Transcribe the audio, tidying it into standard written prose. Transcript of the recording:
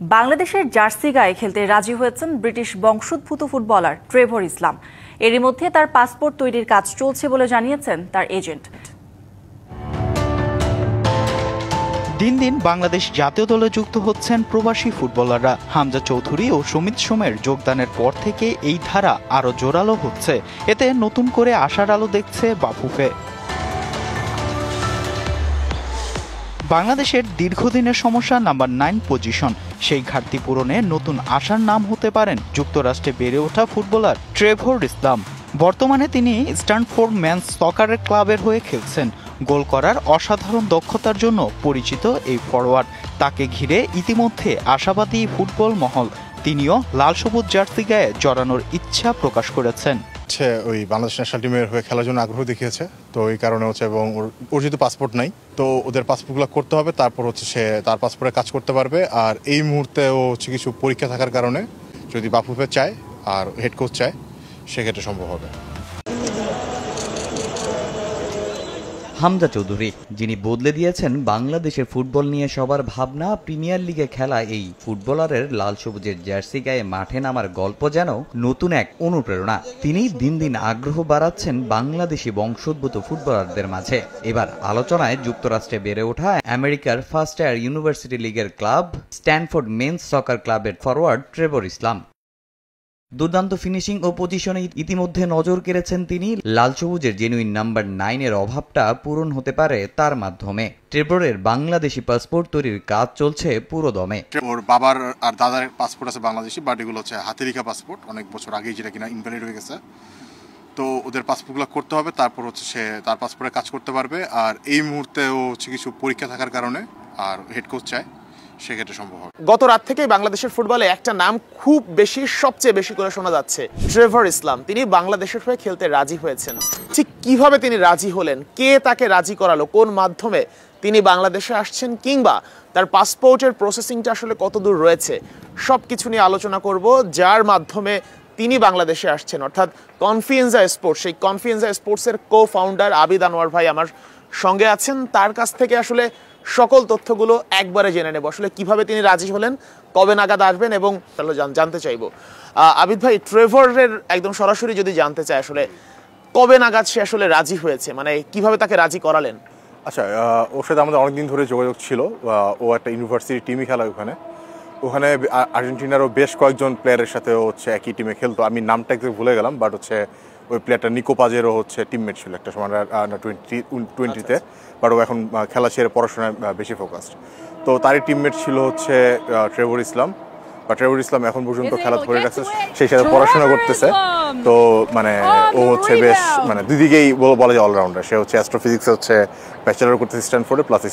বাংলাদেশের জার্সি গায়ে খেলতে রাজি হয়েছেন ব্রিটিশ বংশোদ্ভূত ফুটবলার ট্রেভর ইসলাম। এরই মধ্যে তার পাসপোর্ট তৈরির কাজ চলছে বলে জানিয়েছেন তার এজেন্ট। দিন দিন বাংলাদেশ জাতীয় দলে যুক্ত হচ্ছেন প্রবাসী ফুটবলাররা। হামজা চৌধুরী ও সুমিত সোমের যোগদানের পর থেকে এই ধারা আরও জোরালো হচ্ছে। এতে নতুন করে আশার আলো দেখছে বাফুফে। বাংলাদেশের দীর্ঘদিনের সমস্যা নাম্বার 9 পজিশন, সেই ঘাটতি পূরণে নতুন আশার নাম হতে পারেন যুক্তরাষ্ট্রে বেড়ে ওঠা ফুটবলার ট্রেভর ইসলাম। বর্তমানে তিনি স্ট্যানফোর্ড মেন্স সকার ক্লাবের হয়ে খেলছেন। গোল করার অসাধারণ দক্ষতার জন্য পরিচিত এই ফরোয়ার্ড। তাকে ঘিরে ইতিমধ্যে আশাবাদী ফুটবল মহল। তিনিও লাল সবুজ জার্সি গায়ে জড়ানোর ইচ্ছা প্রকাশ করেছেন। ওই বাংলাদেশ ন্যাশনাল টিমের হয়ে খেলার জন্য আগ্রহ দেখিয়েছে, তো এই কারণে এবং ওর যেহেতু পাসপোর্ট নাই, তো ওদের পাসপোর্টগুলো করতে হবে, তারপর সে তার পাসপোর্টে কাজ করতে পারবে। আর এই মুহূর্তে কিছু পরীক্ষা থাকার কারণে যদি বাফুফে চায় আর হেড কোচ চায়, সেক্ষেত্রে সম্ভব হবে। হামজা চৌধুরী, যিনি বদলে দিয়েছেন বাংলাদেশের ফুটবল নিয়ে সবার ভাবনা, প্রিমিয়ার লিগে খেলা এই ফুটবলারের লাল সবুজের জার্সি গায়ে মাঠে নামার গল্প যেন নতুন এক অনুপ্রেরণা। তিনি দিন দিন আগ্রহ বাড়াচ্ছেন বাংলাদেশি বংশোদ্ভূত ফুটবলারদের মাঝে। এবার আলোচনায় যুক্তরাষ্ট্রে বেড়ে ওঠা আমেরিকার ফার্স্ট ইয়ার ইউনিভার্সিটি লিগের ক্লাব স্ট্যানফোর্ড মেন্স সকার ক্লাবের ফরওয়ার্ড ট্রেভর ইসলাম। দুর্দান্ত ফিনিশিং ও পজিশনে ইতিমধ্যে নজর কেড়েছেন তিনি। লাল সবুজের জেনুইন নাম্বার 9 এর অভাবটা পূরণ হতে পারে তার মাধ্যমে। ট্রেভরের বাংলাদেশি পাসপোর্ট তৈরির কাজ চলছে পুরো দমে। ওর বাবার আর দাদার পাসপোর্ট আছে বাংলাদেশি, বাট এগুলো হাতে লেখা পাসপোর্ট, অনেক বছর আগেই, যেটা কিনা ইনভ্যালিড হয়ে গেছে। তো ওদের পাসপোর্টগুলো করতে হবে, তারপর সে তার পাসপোর্টে কাজ করতে পারবে। আর এই মুহূর্তে কিছু পরীক্ষা থাকার কারণে আর হেড কোচ চায়, সেক্ষেত্রে সম্ভব হবে। গত রাত থেকেই বাংলাদেশের ফুটবলে একটা নাম খুব সবচেয়ে বেশি করে শোনা যাচ্ছে, ট্রেভর ইসলাম। তিনি বাংলাদেশের হয়ে খেলতে রাজি হয়েছেন। ঠিক কিভাবে তিনি রাজি হলেন, কে তাকে রাজি করালো, কোন মাধ্যমে তিনি বাংলাদেশে আসছেন, কিংবা তার পাসপোর্টের প্রসেসিংটা আসলে কতদূর রয়েছে, সবকিছু নিয়ে আলোচনা করব। যার মাধ্যমে তিনি বাংলাদেশে আসছেন, অর্থাৎ কনফিয়েন্সা স্পোর্টস, সেই কনফিয়েন্সা স্পোর্টসের কো ফাউন্ডার আবিদ আনোয়ার ভাই আমার সঙ্গে আছেন। তার কাছ থেকে আসলে সকল তথ্যগুলো একবারে জেনে নেব, আসলে কিভাবে তিনি রাজি হলেন, কবে নাগাদ আসবেন, এবং জানতে চাইব আবিদ ভাই, ট্রেভরের একদম সরাসরি যদি জানতে চাই, আসলে কবে নাগাদ সে আসলে রাজি হয়েছে, মানে কিভাবে তাকে রাজি করালেন? আচ্ছা, ওর সাথে আমাদের অনেকদিন ধরে যোগাযোগ ছিল। ও একটা ইউনিভার্সিটি টিমই খেলা ওখানে আর্জেন্টিনারও বেশ কয়েকজন প্লেয়ারের সাথে একই টিমে খেলতো। আমি নামটা একটু ভুলে গেলাম, বাট ওই প্লেয়ারটা নিকো পাজেরও টিমমেট ছিল একটা সময় 2020-তে। বাট ও এখন খেলা ছেড়ে পড়াশোনায় বেশি ফোকাসড। তো তারই টিমমেট ছিল ট্রেভর ইসলাম। বা ট্রেভর ইসলাম এখন পর্যন্ত খেলা ধরে রাখছে, সেই সাথে পড়াশোনা করতেছে। তো ও বেশ দুদিকেই বলা যায় অলরাউন্ডার। সে অ্যাস্ট্রোফিজিক্সে ব্যাচেলর করতেছে স্ট্যানফোর্ডে, প্লাস